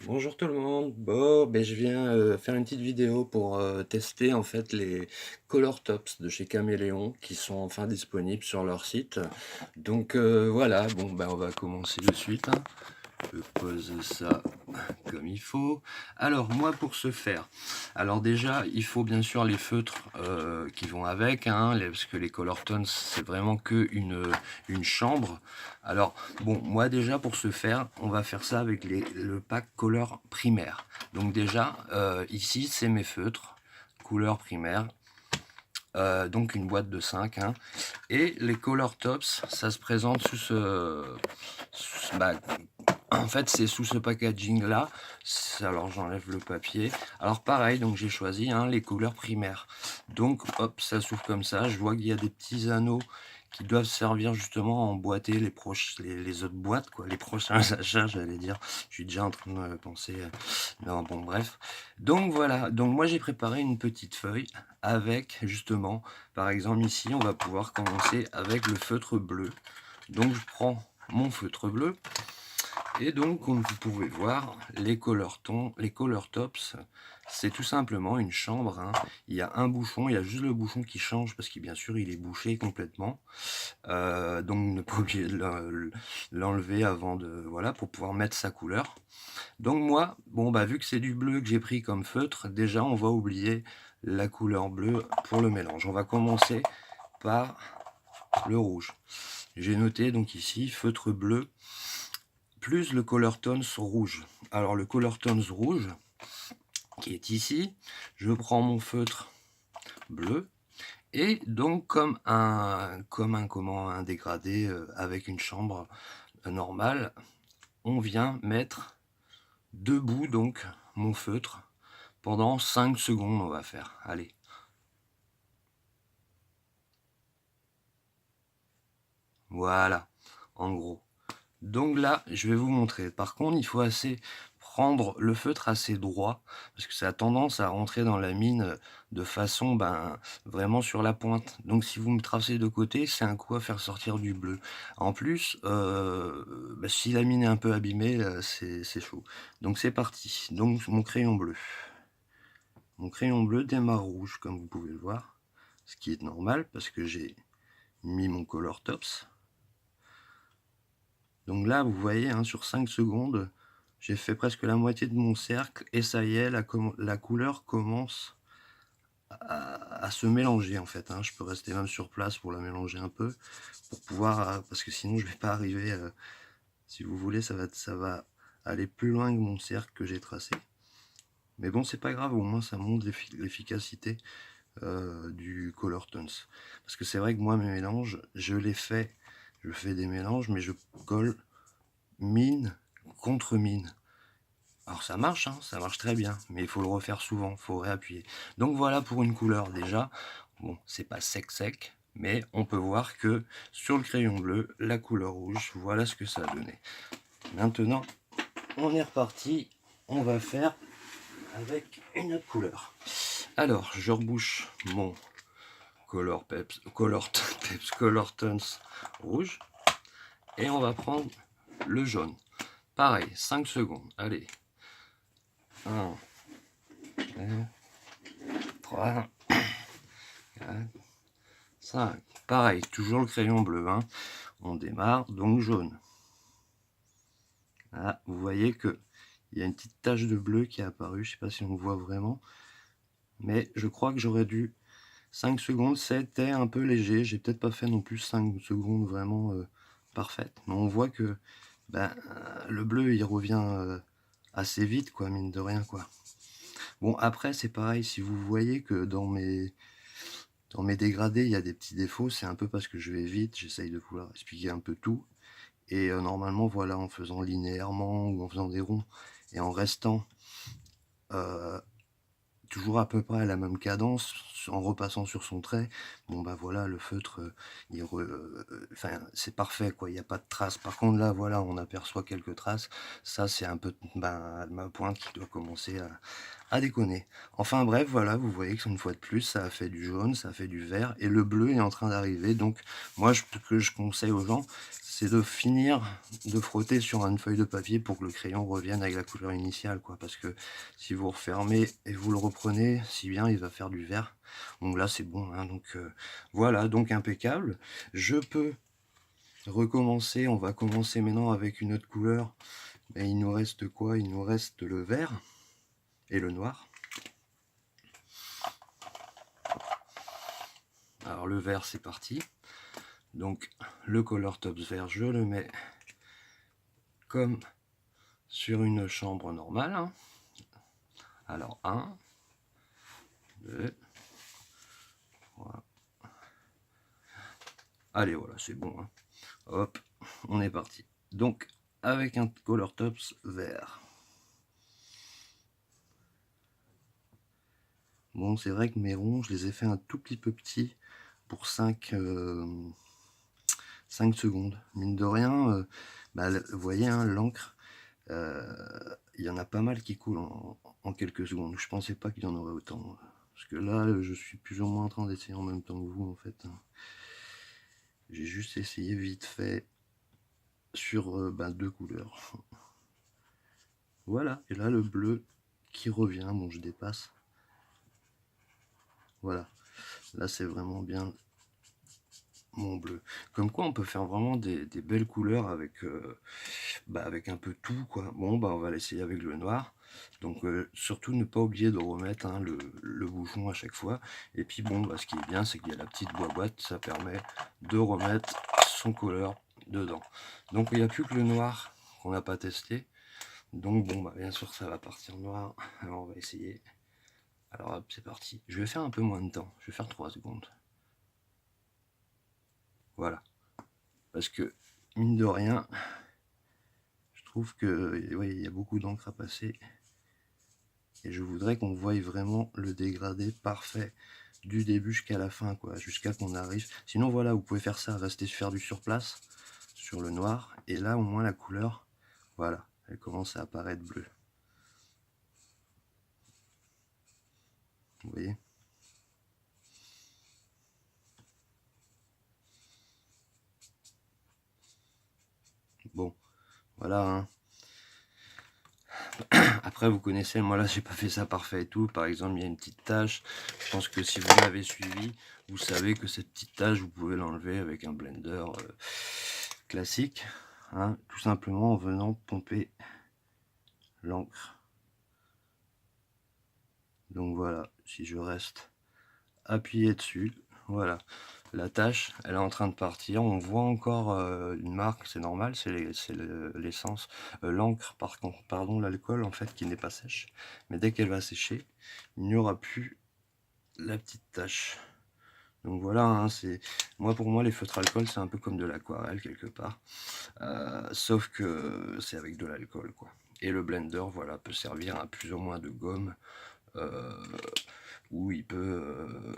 Bonjour tout le monde. Bon, je viens faire une petite vidéo pour tester en fait les Color Tops de chez Caméléon qui sont enfin disponibles sur leur site. Donc voilà, bon on va commencer de suite, hein. Je pose ça comme il faut. Alors moi pour ce faire, alors déjà il faut bien sûr les feutres qui vont avec, hein, parce que les Color Tones c'est vraiment que une chambre. Alors bon, moi déjà pour ce faire, on va faire ça avec le pack Color primaire. Donc déjà ici c'est mes feutres couleur primaire. Donc une boîte de 5, hein. Et les Color Tops, ça se présente en fait, c'est sous ce packaging là. Alors j'enlève le papier. Alors pareil, donc j'ai choisi, hein, les couleurs primaires. Donc hop, ça s'ouvre comme ça. Je vois qu'il y a des petits anneaux qui doivent servir justement à emboîter les autres boîtes, quoi, les prochains achats, j'allais dire. Je suis déjà en train de penser. Non, bon, bref. Donc voilà. Donc moi j'ai préparé une petite feuille avec justement, par exemple ici, on va pouvoir commencer avec le feutre bleu. Donc je prends mon feutre bleu. Et donc, comme vous pouvez voir, les color tops, c'est tout simplement une chambre, hein. Il y a un bouchon, il y a juste le bouchon qui change parce que bien sûr il est bouché complètement. Donc ne pas oublier de l'enlever avant de, voilà, pour pouvoir mettre sa couleur. Donc moi, bon vu que c'est du bleu que j'ai pris comme feutre, déjà on va oublier la couleur bleue pour le mélange. On va commencer par le rouge. J'ai noté donc ici feutre bleu plus le Color Tones rouge. Alors le Color Tones rouge, qui est ici, je prends mon feutre bleu, et donc un dégradé avec une chambre normale, on vient mettre debout donc mon feutre pendant 5 secondes, on va faire. Allez. Voilà, en gros. Donc là, je vais vous montrer. Par contre, il faut prendre le feutre assez droit, parce que ça a tendance à rentrer dans la mine de façon vraiment sur la pointe. Donc si vous me tracez de côté, c'est un coup à faire sortir du bleu. En plus, si la mine est un peu abîmée, c'est chaud. Donc c'est parti. Donc mon crayon bleu. Mon crayon bleu démarre rouge, comme vous pouvez le voir, ce qui est normal, parce que j'ai mis mon Color Tops. Donc là, vous voyez, hein, sur 5 secondes, j'ai fait presque la moitié de mon cercle et ça y est, la couleur commence à se mélanger en fait, hein. Je peux rester même sur place pour la mélanger un peu, pour pouvoir, parce que sinon je vais pas arriver, si vous voulez, ça va aller plus loin que mon cercle que j'ai tracé. Mais bon, c'est pas grave, au moins ça montre l'efficacité du Color Tones. Parce que c'est vrai que moi, mes mélanges, je fais des mélanges, mais je colle mine contre mine. Alors ça marche, hein, ça marche très bien, mais il faut le refaire souvent, il faut réappuyer. Donc voilà pour une couleur déjà. Bon, c'est pas sec, mais on peut voir que sur le crayon bleu, la couleur rouge, voilà ce que ça a donné. Maintenant, on est reparti, on va faire avec une autre couleur. Alors, je rebouche mon Color Tones rouge, et on va prendre le jaune. Pareil, 5 secondes, allez. 1, 2, 3, 4, 5. Pareil, toujours le crayon bleu, hein. On démarre, donc jaune. Là, vous voyez que il y a une petite tache de bleu qui est apparue, je sais pas si on voit vraiment, mais je crois que j'aurais dû 5 secondes, c'était un peu léger, j'ai peut-être pas fait non plus 5 secondes vraiment parfaites, mais on voit que le bleu il revient assez vite, quoi, mine de rien, quoi. Bon, après c'est pareil, si vous voyez que dans mes dégradés, il y a des petits défauts, c'est un peu parce que je vais vite, j'essaye de pouvoir expliquer un peu tout. Et normalement, voilà, en faisant linéairement ou en faisant des ronds et en restant toujours à peu près à la même cadence, en repassant sur son trait, bon voilà, le feutre, enfin, c'est parfait, quoi, il n'y a pas de traces. Par contre là, voilà, on aperçoit quelques traces, ça c'est un peu ma pointe qui doit commencer à déconner. Enfin bref, voilà, vous voyez que une fois de plus, ça a fait du jaune, ça a fait du vert, et le bleu est en train d'arriver. Donc moi, ce que je conseille aux gens, c'est de finir de frotter sur une feuille de papier pour que le crayon revienne avec la couleur initiale, quoi. Parce que si vous refermez et vous le reprenez, si bien il va faire du vert. Donc là, c'est bon, hein. Donc voilà, donc impeccable. Je peux recommencer, on va commencer maintenant avec une autre couleur. Et il nous reste quoi? Il nous reste le vert et le noir. Alors le vert, c'est parti. Donc le Color Tops vert, je le mets comme sur une chambre normale, hein. Alors 1, 2, 3. Allez, voilà, c'est bon, hein. Hop, on est parti. Donc avec un Color Tops vert. Bon, c'est vrai que mes ronds, je les ai fait un tout petit peu petits pour 5 secondes. Mine de rien, vous voyez, hein, l'encre, il y en a pas mal qui coulent en quelques secondes. Je pensais pas qu'il y en aurait autant. Parce que là, je suis plus ou moins en train d'essayer en même temps que vous, en fait. J'ai juste essayé vite fait sur 2 couleurs. Voilà, et là, le bleu qui revient. Bon, je dépasse. Voilà, là, c'est vraiment bien mon bleu. Comme quoi, on peut faire vraiment des belles couleurs avec, avec un peu tout, quoi. Bon, on va l'essayer avec le noir. Donc, surtout ne pas oublier de remettre, hein, le bouchon à chaque fois. Et puis, bon, ce qui est bien, c'est qu'il y a la petite boîte, ça permet de remettre son couleur dedans. Donc, il n'y a plus que le noir qu'on n'a pas testé. Donc, bon, bien sûr, ça va partir noir. Alors, on va essayer. Alors, hop, c'est parti. Je vais faire un peu moins de temps. Je vais faire 3 secondes. Voilà. Parce que, mine de rien, je trouve que ouais, il y a beaucoup d'encre à passer. Et je voudrais qu'on voie vraiment le dégradé parfait du début jusqu'à la fin, quoi, jusqu'à qu'on arrive. Sinon, voilà, vous pouvez faire ça, rester faire du surplace sur le noir. Et là, au moins, la couleur, voilà, elle commence à apparaître bleue. Vous voyez? Bon, voilà, hein. Après, vous connaissez, moi là, j'ai pas fait ça parfait et tout. Par exemple, il y a une petite tache. Je pense que si vous m'avez suivi, vous savez que cette petite tache, vous pouvez l'enlever avec un blender classique, hein, tout simplement en venant pomper l'encre. Donc voilà, si je reste appuyé dessus, voilà, la tache, elle est en train de partir. On voit encore une marque, c'est normal, c'est l'essence, l'encre, pardon, l'alcool en fait qui n'est pas sèche. Mais dès qu'elle va sécher, il n'y aura plus la petite tache. Donc voilà, hein, pour moi les feutres alcool c'est un peu comme de l'aquarelle quelque part, sauf que c'est avec de l'alcool, quoi. Et le blender, voilà, peut servir à plus ou moins de gomme, où il peut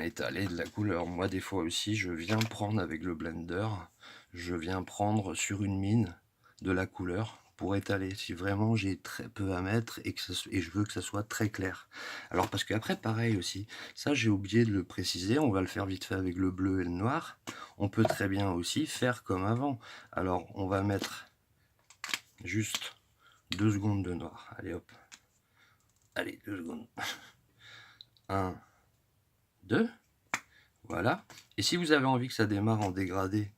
étaler de la couleur. Moi des fois aussi je viens prendre avec le blender, je viens prendre sur une mine de la couleur pour étaler, si vraiment j'ai très peu à mettre et je veux que ça soit très clair. Alors parce qu'après pareil aussi, ça j'ai oublié de le préciser, on va le faire vite fait avec le bleu et le noir. On peut très bien aussi faire comme avant. Alors on va mettre juste 2 secondes de noir. Allez hop. Allez, 2 secondes. 1, 2. Voilà. Et si vous avez envie que ça démarre en dégradé,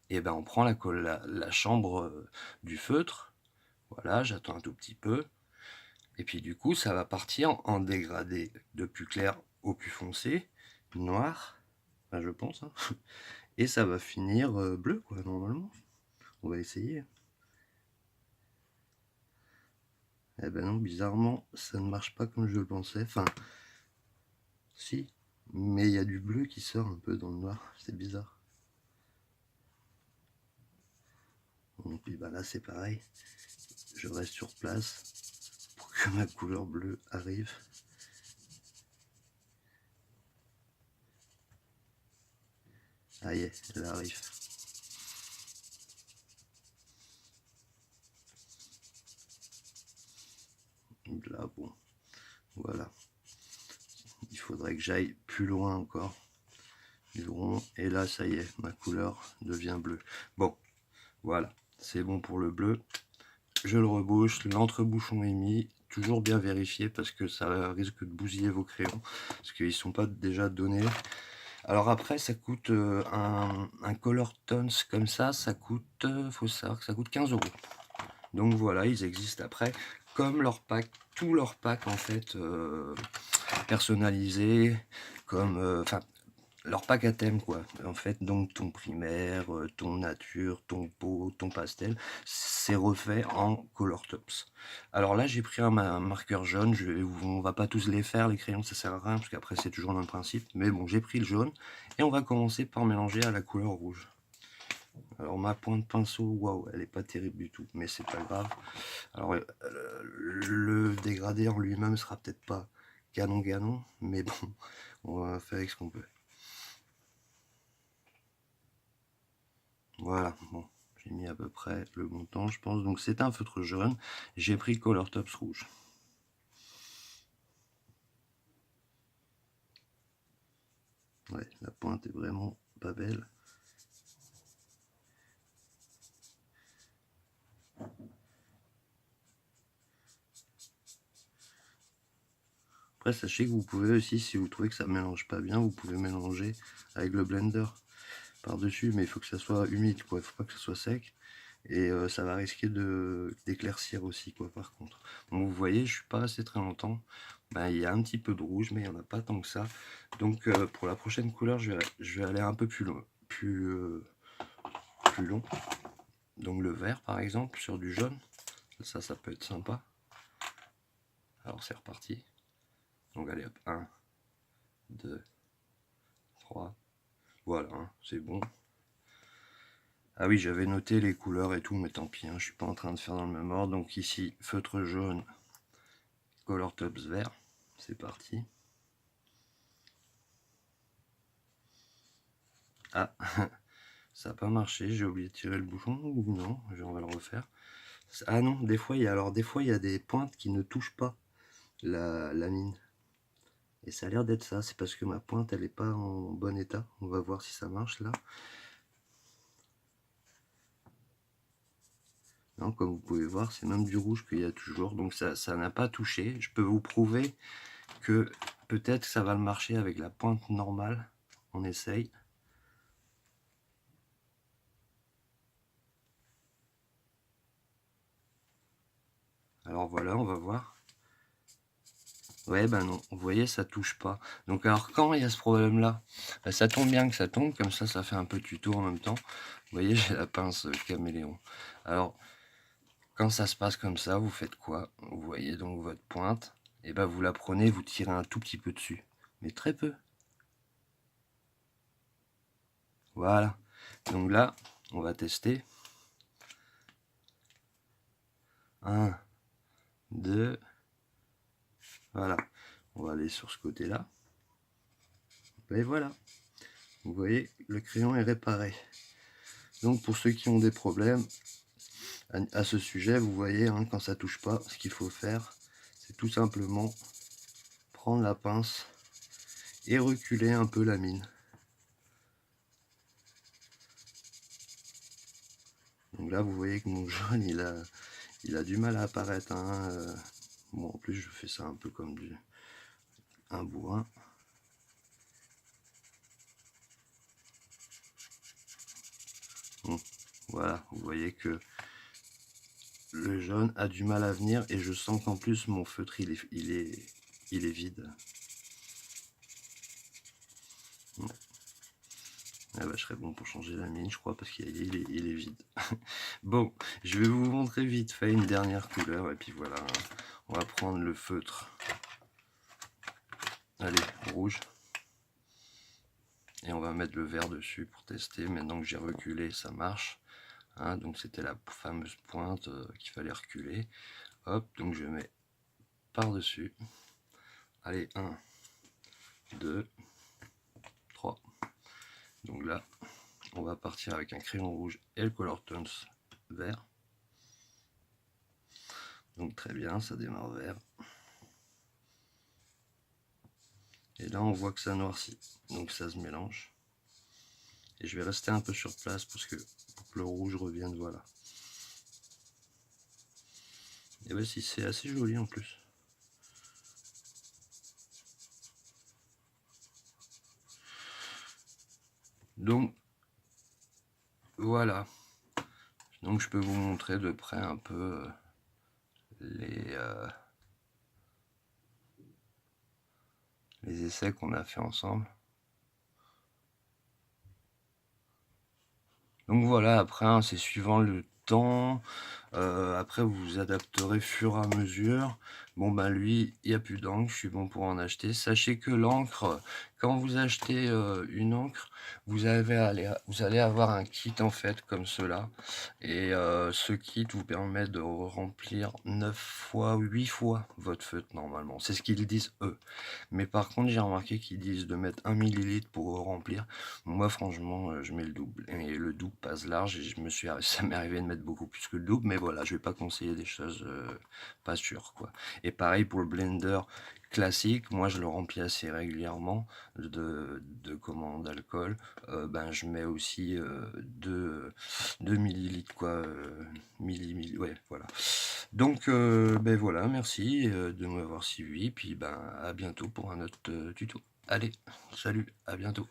et on prend la chambre du feutre. Voilà, j'attends un tout petit peu. Et puis du coup, ça va partir en dégradé de plus clair au plus foncé, noir, je pense. Hein. Et ça va finir bleu, quoi, normalement. On va essayer. Eh ben non, bizarrement, ça ne marche pas comme je le pensais. Enfin, si, mais il y a du bleu qui sort un peu dans le noir. C'est bizarre. Et puis là, c'est pareil. Je reste sur place pour que ma couleur bleue arrive. Ah y est, elle arrive. là, bon, voilà. Il faudrait que j'aille plus loin encore du rond, et là ça y est, ma couleur devient bleue. Bon, voilà, c'est bon pour le bleu. Je le rebouche, l'entrebouchon est mis, toujours bien vérifié parce que ça risque de bousiller vos crayons, parce qu'ils ne sont pas déjà donnés. Alors après, ça coûte un Color Tones comme ça coûte, faut savoir que ça coûte 15 €. Donc voilà, ils existent après, comme leur pack, tout leur pack en fait personnalisé, comme, enfin, leur pack à thème quoi, en fait. Donc ton primaire, ton nature, ton pot, ton pastel, c'est refait en Color Tops. Alors là j'ai pris un marqueur jaune, on va pas tous les faire, les crayons ça sert à rien, parce qu'après c'est toujours le même principe, mais bon j'ai pris le jaune, et on va commencer par mélanger à la couleur rouge. Alors ma pointe pinceau, waouh, elle est pas terrible du tout, mais c'est pas grave. Alors le dégradé en lui-même sera peut-être pas canon, mais bon, on va faire avec ce qu'on peut. Voilà, bon, j'ai mis à peu près le bon temps, je pense. Donc c'est un feutre jaune. J'ai pris Color Tops rouge. Ouais, la pointe est vraiment pas belle. Après, sachez que vous pouvez aussi, si vous trouvez que ça mélange pas bien, vous pouvez mélanger avec le blender par-dessus, mais il faut que ça soit humide, quoi. Il faut pas que ça soit sec. Et ça va risquer d'éclaircir aussi, quoi, par contre. Bon, vous voyez, je suis pas resté très longtemps. Ben, il y a un petit peu de rouge, mais il n'y en a pas tant que ça. Donc pour la prochaine couleur, je vais aller un peu plus long. Plus long. Donc le vert, par exemple, sur du jaune. Ça peut être sympa. Alors c'est reparti. Donc allez hop, 1, 2, 3. Voilà, hein, c'est bon. Ah oui, j'avais noté les couleurs et tout, mais tant pis, hein, je suis pas en train de faire dans le même ordre. Donc ici, feutre jaune, Color Tops vert. C'est parti. Ah, ça n'a pas marché, j'ai oublié de tirer le bouchon, ou non, on va le refaire. Ah non, des fois il y a des pointes qui ne touchent pas la mine. Et ça a l'air d'être ça, c'est parce que ma pointe elle est pas en bon état. On va voir si ça marche là. Non, comme vous pouvez voir, c'est même du rouge qu'il y a toujours, donc ça n'a pas touché. Je peux vous prouver que peut-être ça va le marcher avec la pointe normale. On essaye. Alors voilà, on va voir. Ouais, ben non, vous voyez, ça touche pas. Donc alors quand il y a ce problème-là, ben, ça tombe bien que ça tombe, comme ça fait un peu tuto en même temps. Vous voyez, j'ai la pince caméléon. Alors, quand ça se passe comme ça, vous faites quoi? Vous voyez donc votre pointe, et ben vous la prenez, vous tirez un tout petit peu dessus, mais très peu. Voilà. Donc là, on va tester. 1, 2, voilà. On va aller sur ce côté-là. Et voilà. Vous voyez, le crayon est réparé. Donc pour ceux qui ont des problèmes à ce sujet, vous voyez, hein, quand ça touche pas, ce qu'il faut faire, c'est tout simplement prendre la pince et reculer un peu la mine. Donc là, vous voyez que mon jaune, il a du mal à apparaître. Hein. Bon, en plus, je fais ça un peu comme un bourrin. Bon, voilà, vous voyez que le jaune a du mal à venir, et je sens qu'en plus mon feutre il est vide. Ouais. Ah bah, je serais bon pour changer la mine, je crois, parce qu'il est vide. Bon, je vais vous montrer vite fait une dernière couleur, et puis voilà, on va prendre le feutre. Allez, rouge. Et on va mettre le vert dessus pour tester. Maintenant que j'ai reculé, ça marche. Hein, donc c'était la fameuse pointe qu'il fallait reculer. Hop, donc je mets par-dessus. Allez, 1, 2, 3. Donc là, on va partir avec un crayon rouge et le Color Tones vert. Donc très bien, ça démarre vert. Et là, on voit que ça noircit. Donc ça se mélange. Et je vais rester un peu sur place pour que le rouge revienne, voilà. Et ben si, c'est assez joli en plus. Donc, voilà. Donc je peux vous montrer de près un peu les essais qu'on a fait ensemble. Donc voilà, après, hein, c'est suivant le temps. Après, vous vous adapterez fur et à mesure. Bon, ben lui, il n'y a plus d'encre, je suis bon pour en acheter. Sachez que l'encre, quand vous achetez une encre, vous allez avoir un kit en fait, comme cela. Et ce kit vous permet de remplir 9 fois, 8 fois votre feutre normalement. C'est ce qu'ils disent eux. Mais par contre, j'ai remarqué qu'ils disent de mettre 1 millilitre pour remplir. Moi, franchement, je mets le double. Et le double passe large. Et ça m'est arrivé de mettre beaucoup plus que le double. Mais voilà, je vais pas conseiller des choses pas sûres, quoi. Et pareil pour le blender classique. Moi, je le remplis assez régulièrement d'alcool. Ben, je mets aussi 2 millilitres, quoi. Ouais, voilà. Donc, ben voilà, merci de m'avoir suivi. Puis, ben, à bientôt pour un autre tuto. Allez, salut, à bientôt.